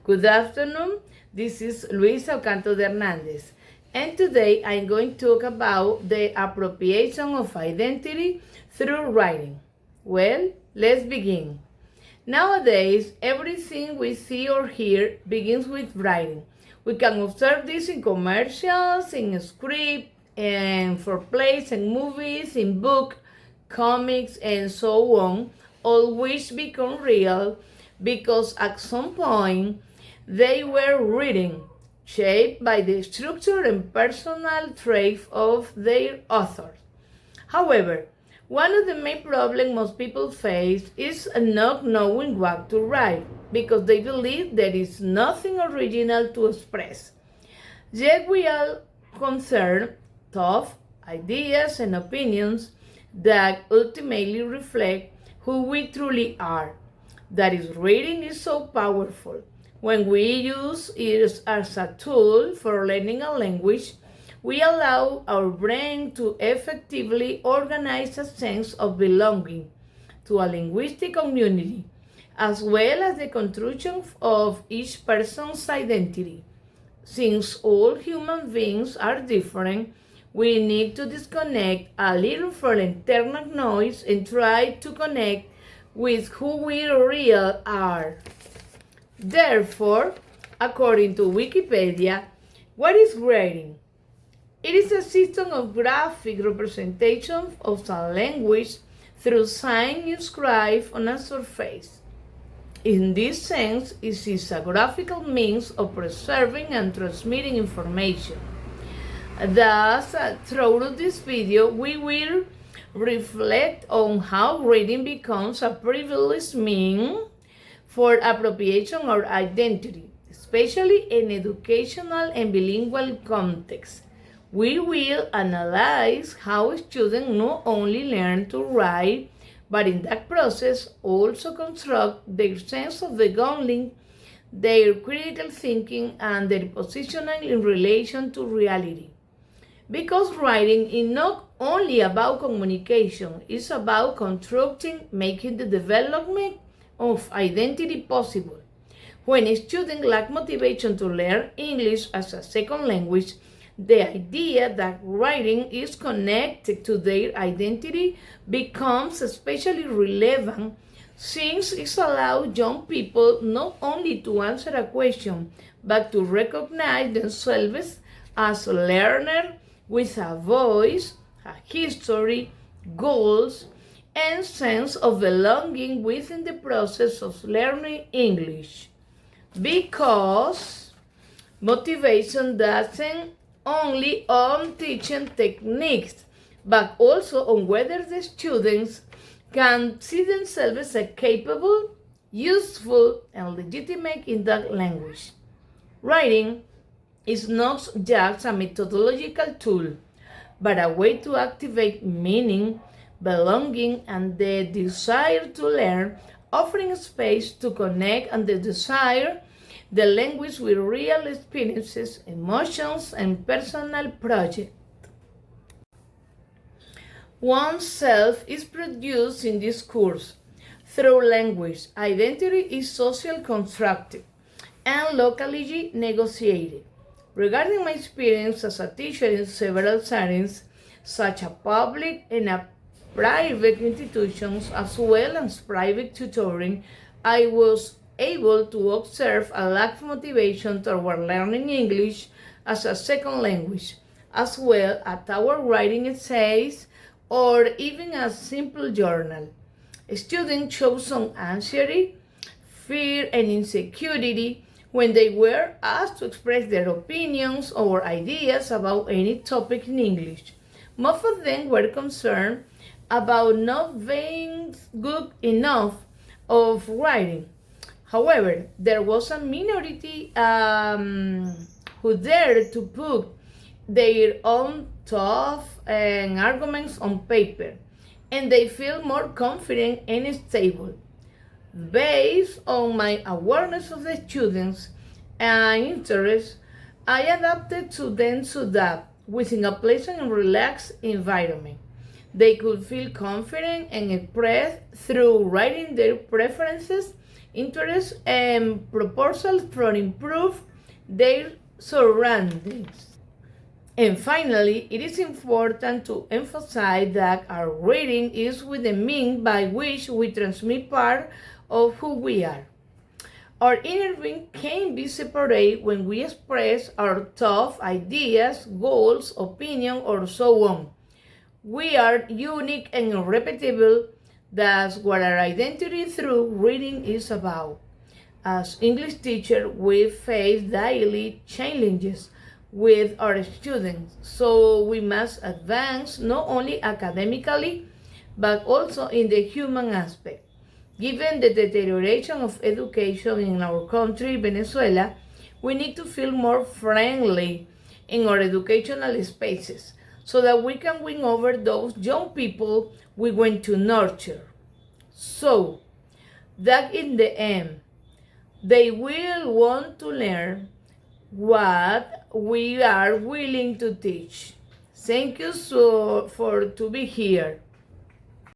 Good afternoon, this is Luisa Ocanto de Hernandez, and today I'm going to talk about the appropriation of identity through writing. Well, let's begin. Nowadays, everything we see or hear begins with writing. We can observe this in commercials, in script, and for plays and movies, in book, comics, and so on, all which become real because at some point they were written, shaped by the structure and personal traits of their authors. However, one of the main problems most people face is not knowing what to write, because they believe there is nothing original to express. Yet we are concerned thoughts, ideas, and opinions that ultimately reflect who we truly are. That is, reading is so powerful. When we use it as a tool for learning a language, we allow our brain to effectively organize a sense of belonging to a linguistic community, as well as the construction of each person's identity. Since all human beings are different, we need to disconnect a little from internal noise and try to connect with who we really are. Therefore, according to Wikipedia, what is writing? It is a system of graphic representation of a language through signs inscribed on a surface. In this sense, it is a graphical means of preserving and transmitting information. Thus, through this video, we will reflect on how reading becomes a privileged means for appropriation or identity, especially in educational and bilingual contexts. We will analyze how students not only learn to write, but in that process also construct their sense of belonging, their critical thinking, and their positioning in relation to reality. Because writing is not only about communication, it's about constructing, making the development of identity possible. When a student lacks motivation to learn English as a second language, the idea that writing is connected to their identity becomes especially relevant, since it allows young people not only to answer a question, but to recognize themselves as learners with a voice, a history, goals, and sense of belonging within the process of learning English. Because motivation doesn't only on teaching techniques, but also on whether the students can see themselves as capable, useful, and legitimate in that language. Writing is not just a methodological tool, but a way to activate meaning, belonging, and the desire to learn, offering space to connect and the desire the language with real experiences, emotions, and personal projects. Oneself is produced in this course through language. Identity is social constructed and locally negotiated. Regarding my experience as a teacher in several settings, such as public and private institutions, as well as private tutoring, I was able to observe a lack of motivation toward learning English as a second language, as well as toward writing essays or even a simple journal. Students showed some anxiety, fear, and insecurity when they were asked to express their opinions or ideas about any topic in English. Most of them were concerned about not being good enough of writing. However, there was a minority who dared to put their own thoughts and arguments on paper, and they feel more confident and stable. Based on my awareness of the students and interests, I adapted to them so that within a pleasant and relaxed environment, they could feel confident and express through writing their preferences interests and proposals for improve their surroundings. And finally, it is important to emphasize that our reading is with the means by which we transmit part of who we are. Our inner being can be separated when we express our thoughts, ideas, goals, opinion, or so on. We are unique and irreplaceable. That's what our identity through reading is about. As English teachers, we face daily challenges with our students, so we must advance not only academically, but also in the human aspect. Given the deterioration of education in our country, Venezuela, we need to feel more friendly in our educational spaces so that we can win over those young people we want to nurture. So that in the end, they will want to learn what we are willing to teach. Thank you for to be here.